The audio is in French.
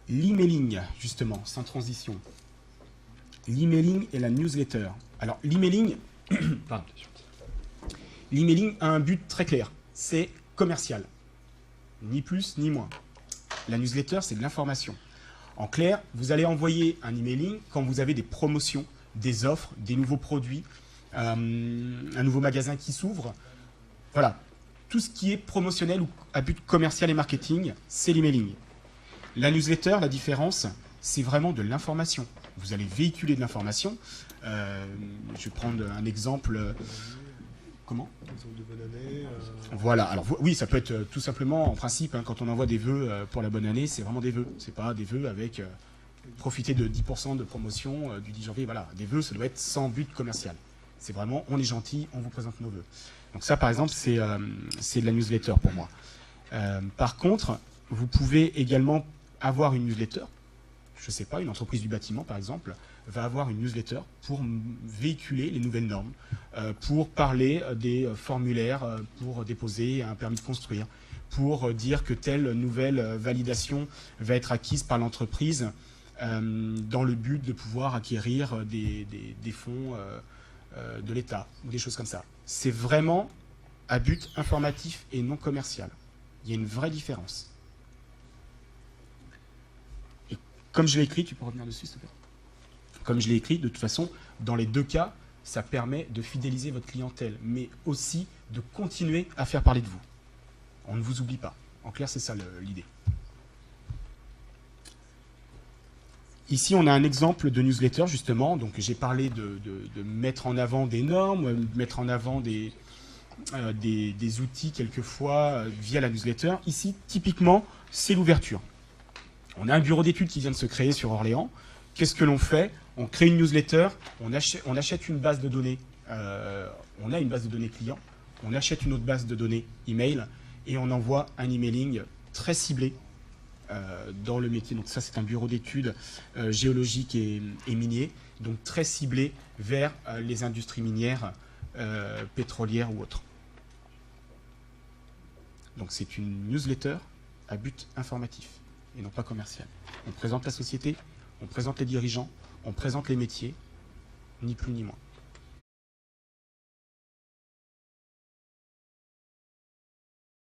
L'emailing, justement, sans transition. L'emailing et la newsletter. Alors, l'emailing, l'emailing a un but très clair, c'est commercial. Ni plus, ni moins. La newsletter, c'est de l'information. En clair, vous allez envoyer un emailing quand vous avez des promotions, des offres, des nouveaux produits, un nouveau magasin qui s'ouvre. Voilà. Tout ce qui est promotionnel ou à but commercial et marketing, c'est l'emailing. La newsletter, la différence, c'est vraiment de l'information. Vous allez véhiculer de l'information. Je vais prendre un exemple. Comment ? De bonne année. Voilà. Alors oui, ça peut être tout simplement, en principe, hein, quand on envoie des vœux pour la bonne année, c'est vraiment des vœux. C'est pas des vœux avec profiter de 10% de promotion du 10 janvier. Voilà. Des vœux, ça doit être sans but commercial. C'est vraiment, on est gentil, on vous présente nos vœux. Donc ça, par exemple, c'est de la newsletter pour moi. Par contre, vous pouvez également avoir une newsletter. Je ne sais pas, une entreprise du bâtiment, par exemple, va avoir une newsletter pour véhiculer les nouvelles normes, pour parler des formulaires pour déposer un permis de construire, pour dire que telle nouvelle validation va être acquise par l'entreprise dans le but de pouvoir acquérir des fonds de l'État, ou des choses comme ça. C'est vraiment à but informatif et non commercial. Il y a une vraie différence. Et comme je l'ai écrit, tu peux revenir dessus, s'il te plaît. Comme je l'ai écrit, de toute façon, dans les deux cas, ça permet de fidéliser votre clientèle, mais aussi de continuer à faire parler de vous. On ne vous oublie pas. En clair, c'est ça l'idée. Ici, on a un exemple de newsletter, justement. Donc, j'ai parlé de mettre en avant des normes, de mettre en avant des outils, quelquefois, via la newsletter. Ici, typiquement, c'est l'ouverture. On a un bureau d'études qui vient de se créer sur Orléans. Qu'est-ce que l'on fait ? On crée une newsletter, on achète une base de données. On a une base de données client, on achète une autre base de données email et on envoie un emailing très ciblé dans le métier. Donc ça, c'est un bureau d'études géologiques et minier, donc très ciblé vers les industries minières, pétrolières ou autres. Donc c'est une newsletter à but informatif et non pas commercial. On présente la société, on présente les dirigeants, on présente les métiers, ni plus ni moins.